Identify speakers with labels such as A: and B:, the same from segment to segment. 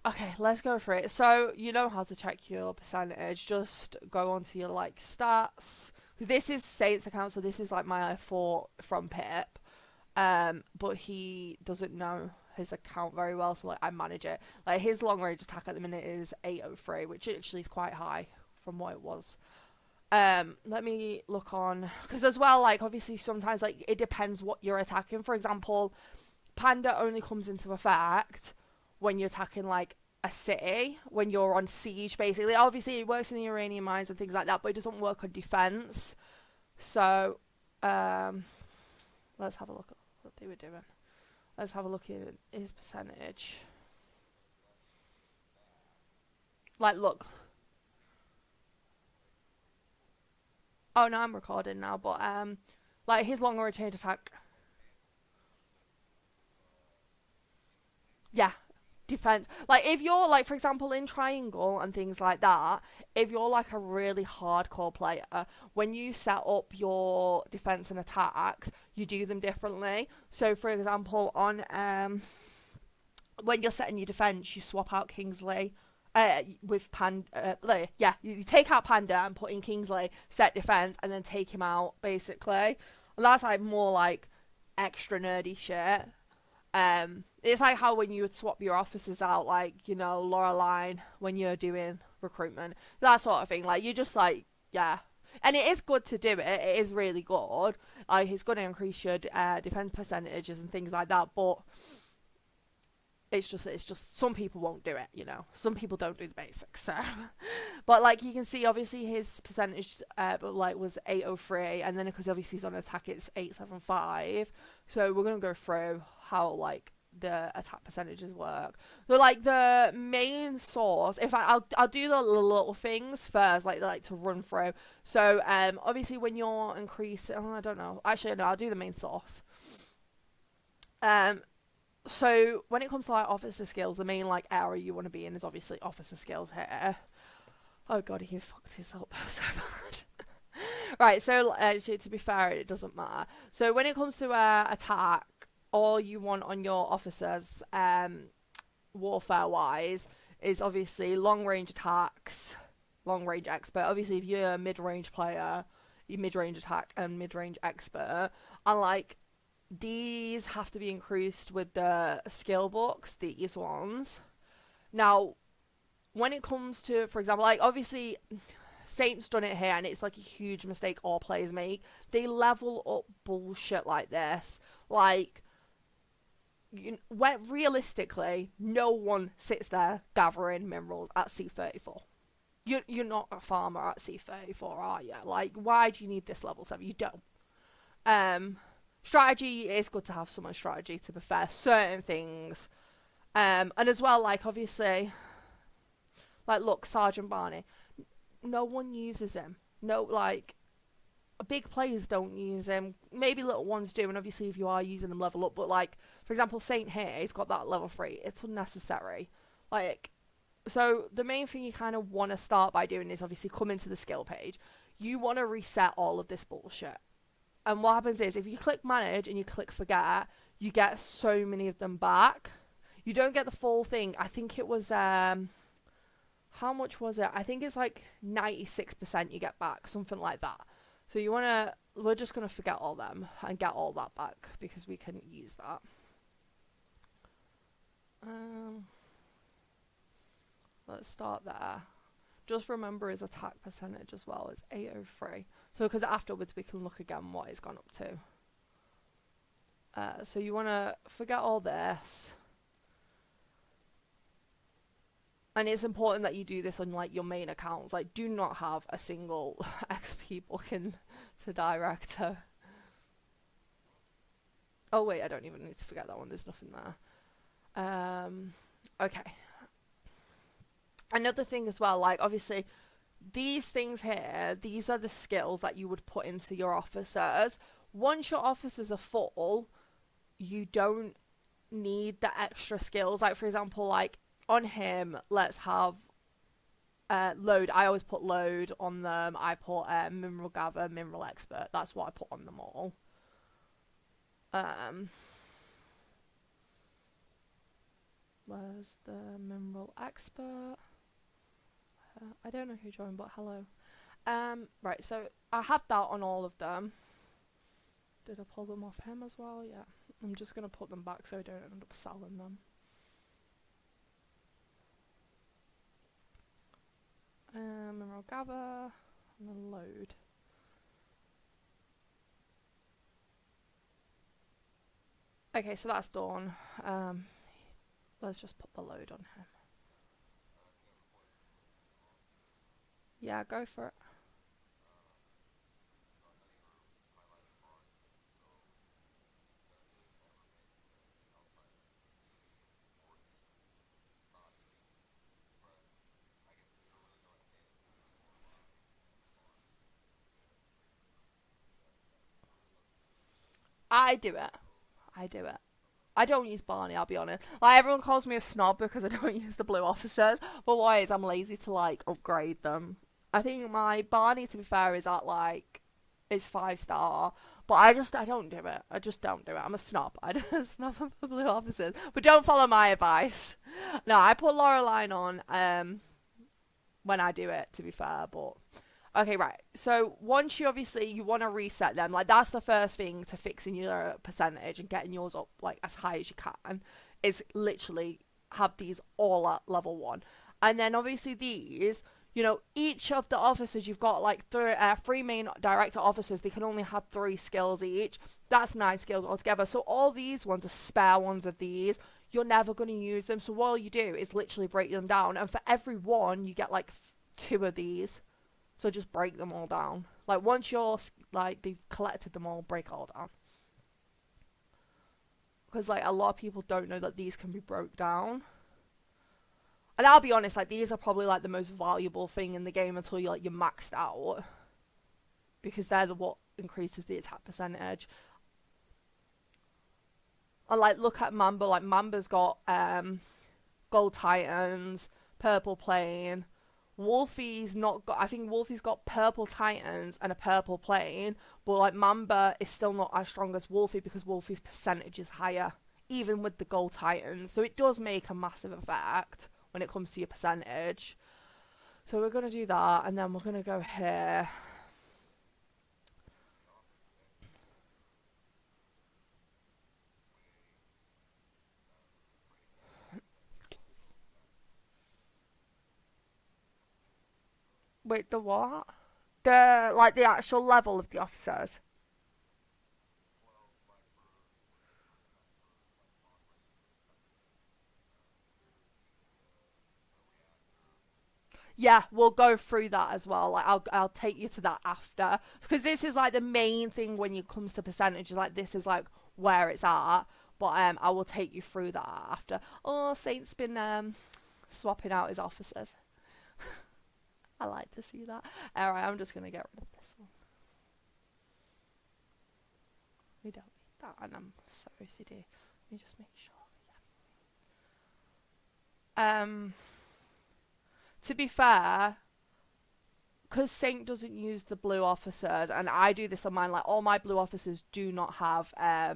A: Okay, let's go for it. So you know how to check your percentage. Just go onto your like stats. This is Saint's account, so this is like my fort from Pip. But he doesn't know his account very well, so like I manage it. Like his long range attack at the minute is 803, which actually is quite high from what it was. Let me look on because as well, like obviously sometimes like it depends what you're attacking. For example, Panda only comes into effect when you're attacking like a city, when you're on siege basically. Obviously it works in the uranium mines and things like that, but it doesn't work on defense. So um let's have a look at what they were doing. Let's have a look at his percentage. Like look. Oh no, I'm recording now, but like his long range attack. Yeah, defense. Like if you're like for example in triangle and things like that, if you're like a really hardcore player, when you set up your defense and attacks, you do them differently. So for example, on when you're setting your defense, you swap out Kingsley. With yeah, you take out Panda and put in Kingsley, set defense, and then take him out basically. And that's like more like extra nerdy shit. It's like how when you would swap your officers out, like you know, Loreline when you're doing recruitment, that sort of thing. Like you just like yeah, and it is good to do it. It is really good. Like it's going to increase your defense percentages and things like that. But it's just some people won't do it. You know, some people don't do the basics. So, but like you can see, obviously his percentage like was 803, and then because obviously he's on attack, it's 875. So we're gonna go through how like the attack percentages work. So like the main source, in fact, I'll do the little things first, like to run through. So obviously when you're increasing, oh, I don't know. Actually, no, I'll do the main source. Um, so when it comes to like officer skills, the main like area you want to be in is obviously officer skills here. Oh god, he fucked this up so bad. Right, so to be fair, it doesn't matter. So when it comes to attack, all you want on your officers, warfare wise, is obviously long range attacks, long range expert. Obviously, if you're a mid range player, you mid range attack and mid range expert, and like these have to be increased with the skill books, these ones. Now, when it comes to, for example, like obviously Saints done it here and it's like a huge mistake all players make. They level up bullshit like this. Like, when realistically, no one sits there gathering minerals at C34. You're not a farmer at C34, are you? Like, why do you need this level 7? You don't. Um, strategy is good to have someone's strategy to be fair. Certain things. And as well, like obviously, like look, Sergeant Barney. No one uses him. No, like big players don't use him. Maybe little ones do, and obviously if you are using them, level up. But like for example, Saint here, he's got that level 3. It's unnecessary. Like so, the main thing you kind of want to start by doing is obviously come into the skill page. You want to reset all of this bullshit. And what happens is if you click manage and you click forget, you get so many of them back. You don't get the full thing. I think it was how much was it? I think it's like 96% you get back, something like that. So you want to, we're just going to forget all them and get all that back because we can use that. Um, let's start there. Just remember his attack percentage as well is 803. So because afterwards we can look again what it's gone up to. So you want to forget all this. And it's important that you do this on like your main accounts. Like do not have a single XP booking to director. Oh wait, I don't even need to forget that one. There's nothing there. Okay. Another thing as well, like obviously these things here, these are the skills that you would put into your officers. Once your officers are full, you don't need the extra skills. Like for example, like on him, let's have load. I always put load on them. I put mineral gather, mineral expert. That's what I put on them all. Um, Where's the mineral expert? I don't know who joined, but hello. Right, so I have that on all of them. Did I pull them off him as well? Yeah. I'm just going to put them back so I don't end up selling them. Mineral gather, and then load. Okay, so that's done. Let's just put the load on him. Yeah, go for it. I do it. I do it. I don't use Barney, I'll be honest. Like, everyone calls me a snob because I don't use the blue officers, but why is I'm lazy to, like, upgrade them. I think my Barney, to be fair, is at, like, is 5-star, but I don't do it. I just don't do it. I'm a snob. I just snob of the blue officers. But don't follow my advice. No, I put Laureline on, when I do it, to be fair, but okay, right. So once you want to reset them, like that's the first thing to fixing your percentage and getting yours up like as high as you can, is literally have these all at level 1. And then obviously these, each of the officers you've got like three main director officers, they can only have 3 skills each. That's 9 skills altogether. So all these ones are spare ones of these. You're never going to use them. So all you do is literally break them down, and for every one you get like 2 of these. So just break them all down. Like once you're like they've collected them all, break it all down. Because like a lot of people don't know that these can be broke down. And I'll be honest, like these are probably like the most valuable thing in the game until you're maxed out. Because they're what increases the attack percentage. And like look at Mamba, like Mamba's got gold titans, purple plane. Wolfie's not got. I think Wolfie's got purple titans and a purple plane, but like Mamba is still not as strong as Wolfie because Wolfie's percentage is higher, even with the gold titans. So it does make a massive effect when it comes to your percentage. So we're gonna do that, and then we're gonna go here. Wait, the what? The actual level of the officers. Yeah, we'll go through that as well. Like I'll take you to that after, because this is like the main thing when it comes to percentages. Like this is like where it's at. But I will take you through that after. Oh, Saint's been swapping out his officers. I like to see that. Alright, I'm just gonna get rid of this one. We don't need that, and I'm so OCD. Let me just make sure. Yeah. To be fair, because Saint doesn't use the blue officers, and I do this on mine, like all my blue officers do not have a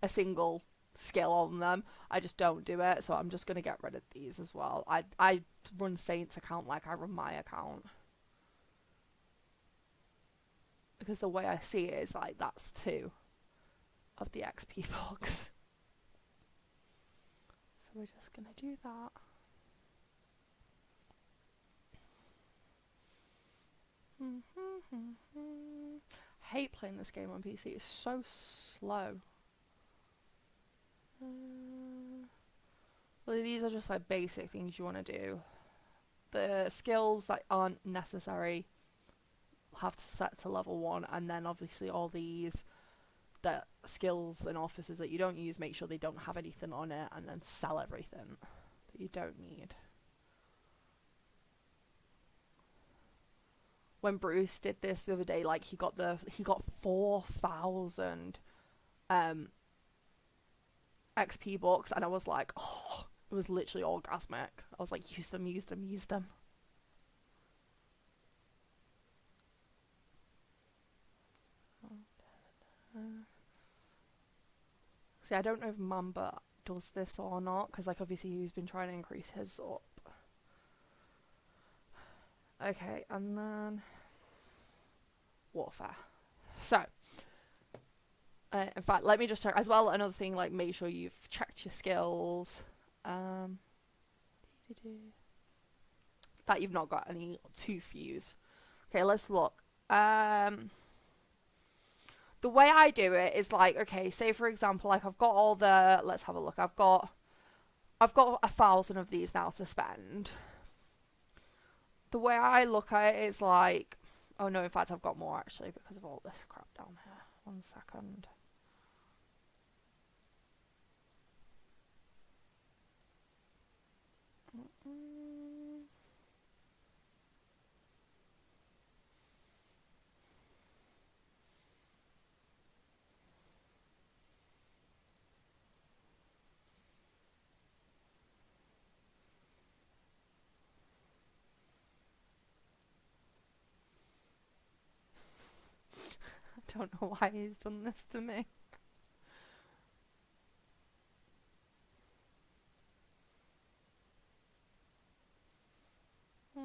A: single skill on them. I just don't do it, so I'm just gonna get rid of these as well. I run Saint's account like I run my account, because the way I see it is like that's 2 of the XP box. So we're just gonna do that. I hate playing this game on PC. It's so slow. Well, these are just like basic things you want to do. The skills that aren't necessary have to set to level 1, and then obviously all these the skills and officers that you don't use, make sure they don't have anything on it, and then sell everything that you don't need. When Bruce did this the other day, like he got 4,000 XP bucks, and I was like, oh, it was literally orgasmic. I was like, use them, use them, use them. See, I don't know if Mamba does this or not, because like obviously he's been trying to increase his up. Okay, and then warfare. So, in fact, let me just check as well. Another thing, like make sure you've checked your skills. That you've not got any two fuse. Okay, let's look. The way I do it is like, okay, say for example, like I've got all the. Let's have a look. I've got 1,000 of these now to spend. The way I look at it is like, oh no, in fact I've got more actually because of all this crap down here. 1 second. I don't know why he's done this to me. God.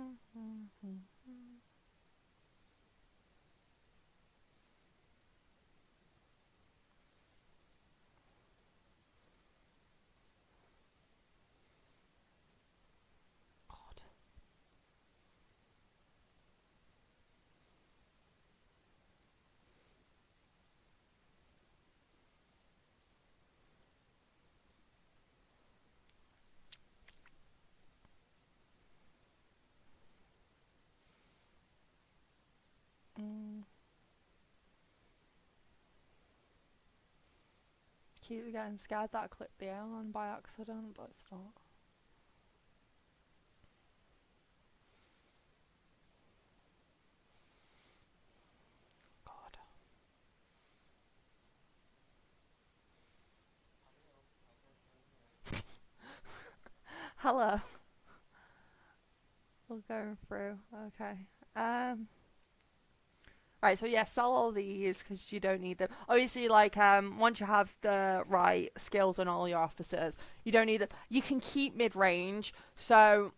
A: Keep getting scared that I clicked the airline by accident, but it's not. God. Hello. We're going through. Okay. Right, so yeah, sell all these because you don't need them. Obviously, like once you have the right skills on all your officers, you don't need them. You can keep mid range. So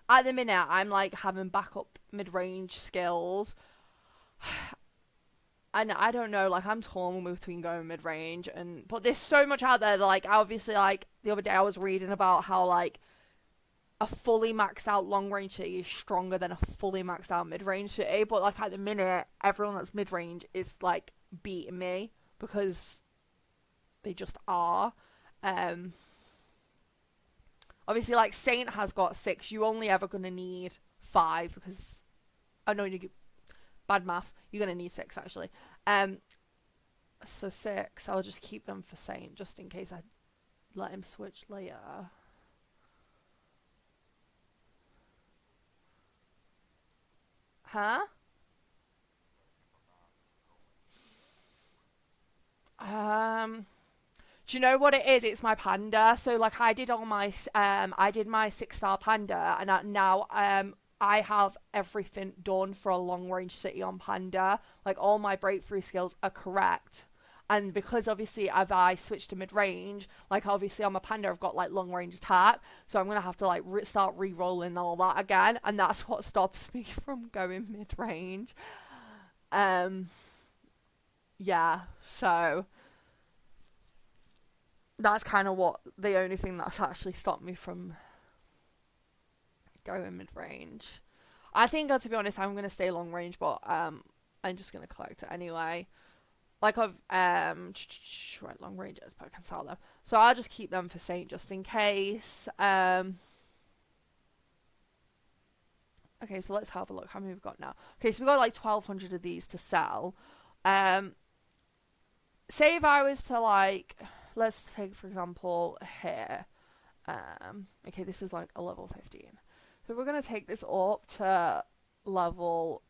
A: at the minute, I'm like having backup mid range skills, and I don't know. Like I'm torn between going mid range but there's so much out there. That, like obviously, like the other day, I was reading about how like a fully maxed out long range city is stronger than a fully maxed out mid range city. But like at the minute, everyone that's mid range is like beating me because they just are. Obviously, like Saint has got 6. You only ever gonna need 5 because oh no, you bad maths. You're gonna need 6 actually. So 6. I'll just keep them for Saint just in case I let him switch later. Huh? Do you know what it is? It's my panda. So like I did I did my 6-star panda, and now I have everything done for a long range city on panda. Like all my breakthrough skills are correct. And because obviously I switched to mid range, like obviously on my panda I've got like long range attack, so I'm gonna have to like start re-rolling all that again, and that's what stops me from going mid range. Yeah, so that's kind of what the only thing that's actually stopped me from going mid range. I think, to be honest, I'm gonna stay long range, but I'm just gonna collect it anyway. Like I've right, long ranges, but I can sell them, so I'll just keep them for Saint just in case. Okay, so let's have a look how many we've got now. Okay, so we've got like 1,200 of these to sell. Say if I was to like, let's take for example here. Okay, this is like a level 15. So we're gonna take this up to level.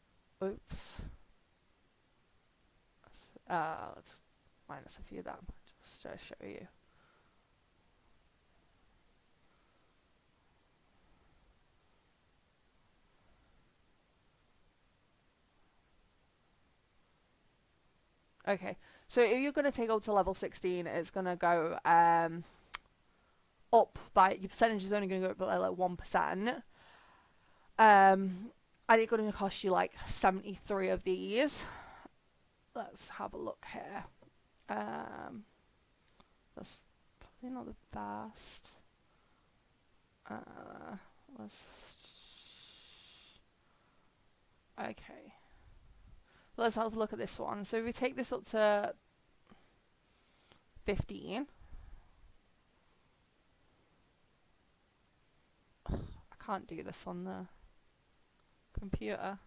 A: Oops. Let's minus a few of them just to show you. Okay, so if you're going to take up to level 16, it's going to go up by, your percentage is only going to go up by like 1%. And it's going to cost you like 73 of these. Let's have a look here. That's probably not the best. Let's. Okay. Let's have a look at this one. So if we take this up to 15. I can't do this on the computer.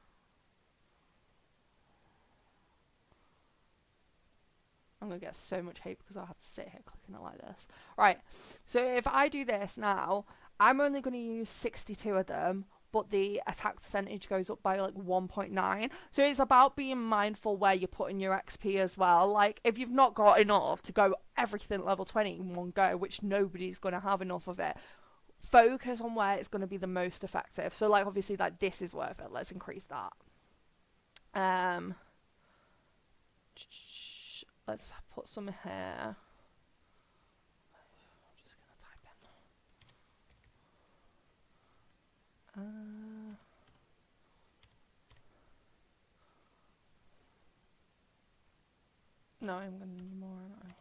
A: I'm going to get so much hate because I'll have to sit here clicking it like this. Right, so if I do this now, I'm only going to use 62 of them, but the attack percentage goes up by like 1.9. So it's about being mindful where you're putting your XP as well. Like, if you've not got enough to go everything level 20 in one go, which nobody's going to have enough of it, focus on where it's going to be the most effective. So, like, obviously, like, this is worth it. Let's increase that. Let's put some here. I'm just going to type in. No, I'm going to need more, aren't I?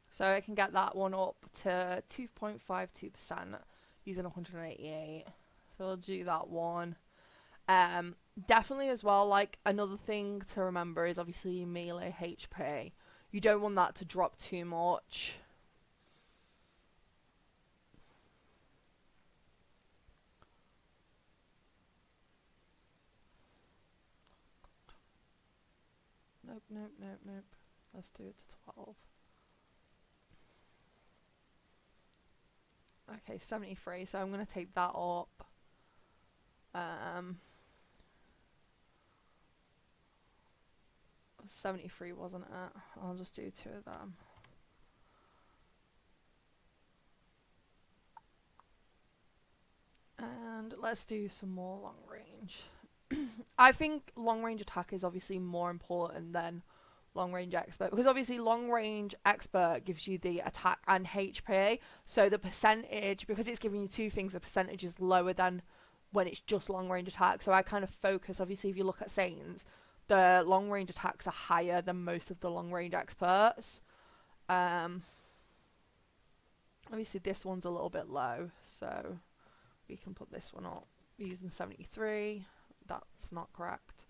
A: So I can get that one up to 2.52% using 188. So I'll do that one. Definitely as well, like, another thing to remember is obviously melee HP. You don't want that to drop too much. Nope, nope, nope, nope. Let's do it to 12. Okay, 73, so I'm going to take that up. 73, wasn't it? I'll just do 2 of them. And let's do some more long range. I think long range attack is obviously more important than long range expert, because obviously long range expert gives you the attack and HP, so the percentage, because it's giving you 2 things, the percentage is lower than when it's just long range attack. So I kind of focus, obviously if you look at Saints, the long range attacks are higher than most of the long range experts. Obviously this one's a little bit low, so we can put this one up using 73. That's not correct.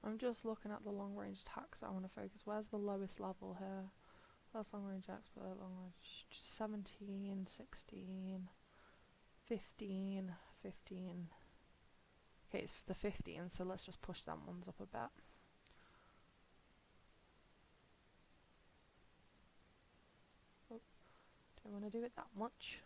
A: I'm just looking at the long range attacks I want to focus. Where's the lowest level here? That's long range expert, long range 17, 16, 15, 15. Okay, it's the 15, so let's just push them ones up a bit. Oh, don't want to do it that much.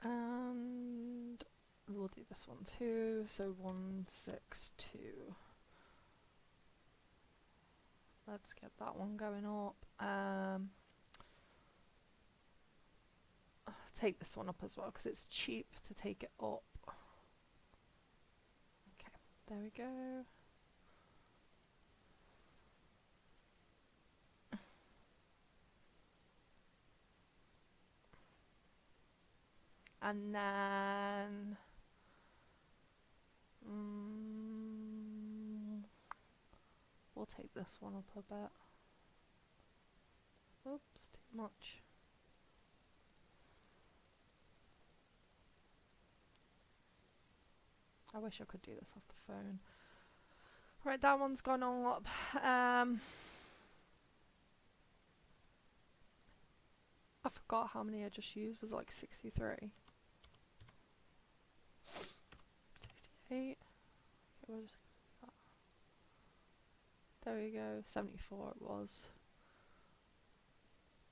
A: And we'll do this one too. So 162. Let's get that one going up. Take this one up as well because it's cheap to take it up. Okay, there we go. And then we'll take this one up a bit. Oops, too much. I wish I could do this off the phone. Right, that one's gone up. I forgot how many I just used. Was it like 63? 68. we'll just, there we go, 74 it was.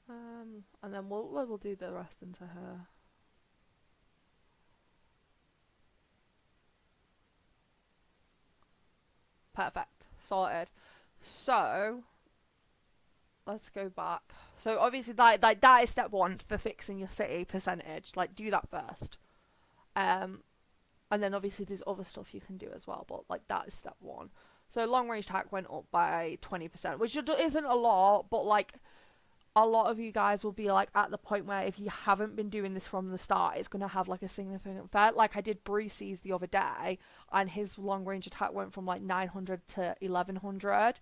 A: And then we'll do the rest into her. Perfect. Sorted. So let's go back. So obviously that is step one for fixing your city percentage. Like, do that first. And then obviously there's other stuff you can do as well, but like that is step one. So long range attack went up by 20%, which isn't a lot, but like a lot of you guys will be like at the point where if you haven't been doing this from the start, it's going to have like a significant effect. Like I did Breezy's the other day, and his long range attack went from like 900 to 1100.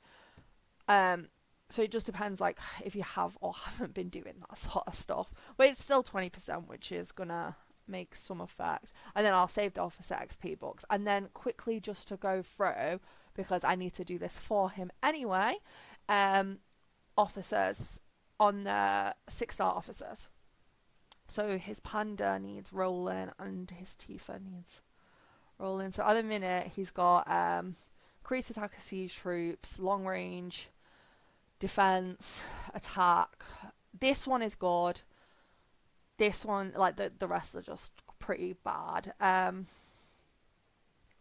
A: So it just depends like if you have or haven't been doing that sort of stuff. But it's still 20%, which is going to make some effect. And then I'll save the officer XP books. And then quickly just to go through, because I need to do this for him anyway, officers on the 6-star officers. So his panda needs rolling and his Tifa needs rolling. So at the minute he's got increased attack of siege troops, long range, defense, attack. This one is good. This one, like the rest are just pretty bad.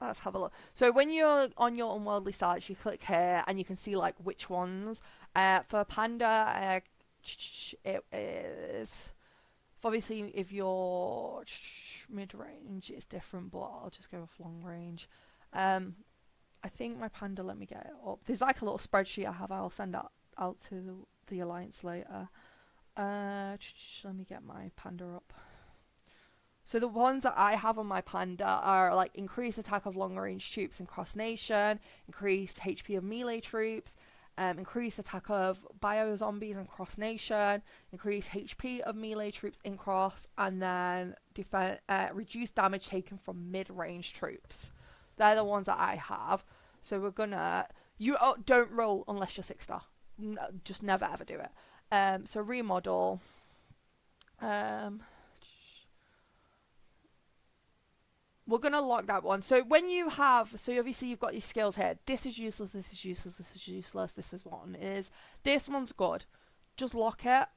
A: Let's have a look. So when you're on your unworldly sites, you click here and you can see like which ones. For panda, it is obviously if you're mid-range it's different, but I'll just go with long range. I think my panda, let me get it up. There's like a little spreadsheet I have. I'll send out to the alliance later. Let me get my panda up. So the ones that I have on my panda are like increased attack of long range troops in cross nation, increased HP of melee troops, increased attack of bio zombies and cross nation, increased HP of melee troops in cross, and then reduced damage taken from mid range troops. They're the ones that I have. So we're gonna don't roll unless you're 6-star. Just never ever do it. So remodel. We're going to lock that one. So when you have, so obviously you've got your skills here. This is useless, this is useless, this is useless, this is one is. This one's good. Just lock it.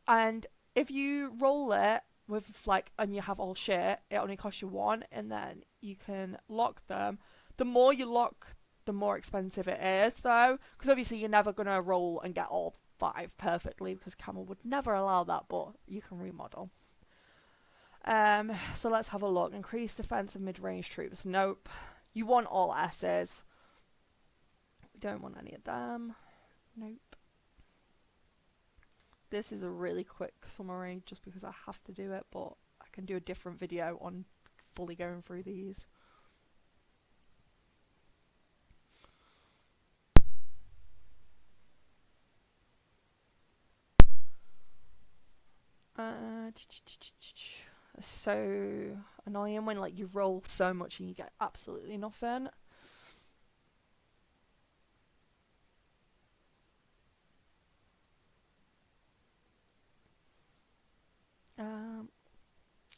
A: And if you roll it with like, and you have all shit, it only costs you 1, and then you can lock them. The more you lock, the more expensive it is though. Because obviously you're never going to roll and get all 5 perfectly, because Camel would never allow that, but you can remodel. So let's have a look. Increased defense of mid-range troops. Nope. You want all S's. We don't want any of them. Nope. This is a really quick summary just because I have to do it, but I can do a different video on fully going through these. So annoying when like you roll so much and you get absolutely nothing.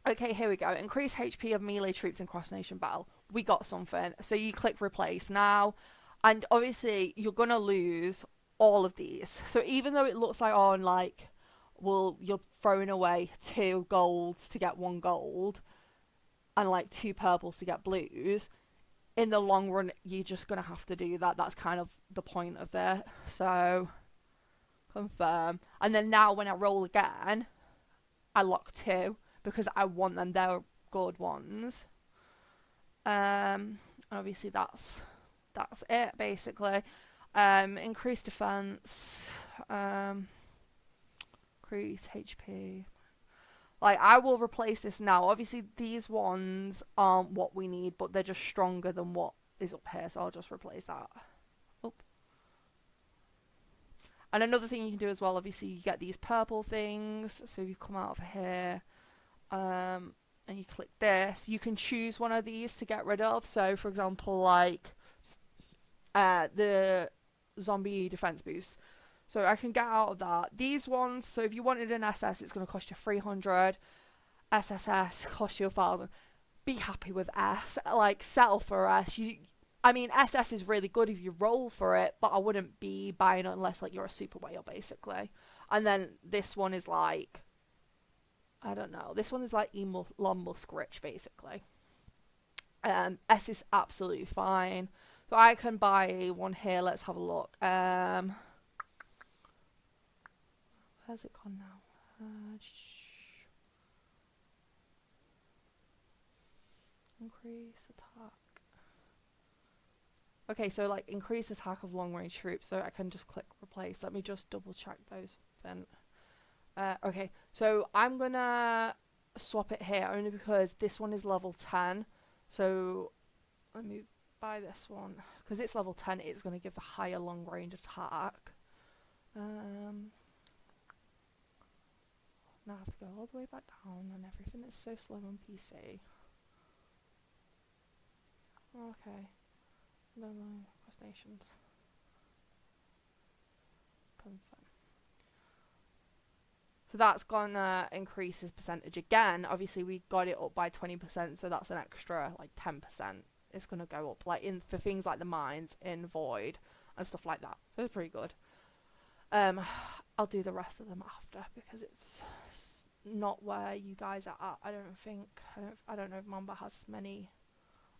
A: Okay, here we go. Increase HP of melee troops in cross-nation battle. We got something. So you click replace now, and obviously you're gonna lose all of these. So even though it looks like on like, well, you're throwing away 2 golds to get 1 gold and like 2 purples to get blues, in the long run you're just gonna have to do that. That's kind of the point of it. So confirm, and then now when I roll again I lock 2 because I want them. They're good ones. Obviously that's it basically. Increase defense, increase HP. Like, I will replace this now. Obviously these ones aren't what we need, but they're just stronger than what is up here, so I'll just replace that. Oh. And another thing you can do as well, obviously you get these purple things. So if you come out of here and you click this, you can choose one of these to get rid of. So for example, like the zombie defense boost. So I can get out of that. These ones, so if you wanted an SS, it's going to cost you 300. SSS cost you 1,000. Be happy with S. Like, settle for S. I mean, SS is really good if you roll for it, but I wouldn't be buying it unless like you're a super whale, basically. And then this one is like, I don't know. This one is like Elon Musk rich, basically. S is absolutely fine. So I can buy one here. Let's have a look. Where's it gone now? Increase attack. Okay, so like increase attack of long range troops. So I can just click replace. Let me just double check those then. Okay, so I'm gonna swap it here only because this one is level 10. So let me buy this one because it's level 10. It's gonna give the higher long range attack. Now I have to go all the way back down, and everything is so slow on PC. Okay. No, First Nations. Confirm. So that's gonna increase his percentage again. Obviously, we got it up by 20%, so that's an extra like 10%. It's gonna go up like in for things like the mines in Void and stuff like that. So it's pretty good. I'll do the rest of them after because it's not where you guys are at. I don't think. I don't know if Mamba has many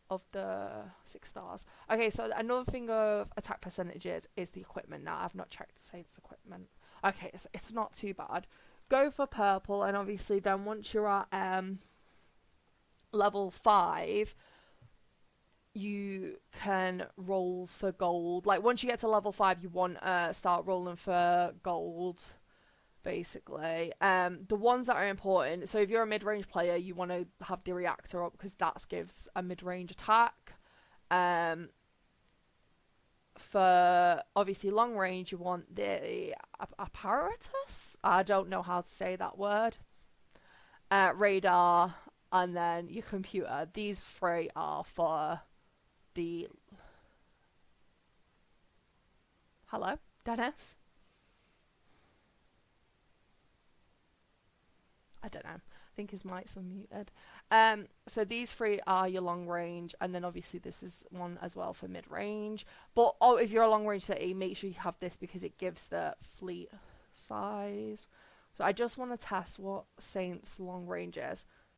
A: of the 6 stars. Okay, so another thing of attack percentages is the equipment. Now I've not checked to say it's equipment. Okay, it's not too bad. Go for purple, and obviously then once you're at level 5, you can roll for gold. Like once you get to level 5, you want to start rolling for gold, basically. The ones that are important, so if you're a mid-range player, you want to have the reactor up because that gives a mid-range attack. For obviously long range, you want the apparatus. I don't know how to say that word. Radar, and then your computer. These 3 are for the... Hello, Dennis? I don't know. I think his mic's unmuted. So these 3 are your long range, and then obviously this is one as well for mid range. But if you're a long range city, make sure you have this because it gives the fleet size. So I just want to test what Saint's long range is.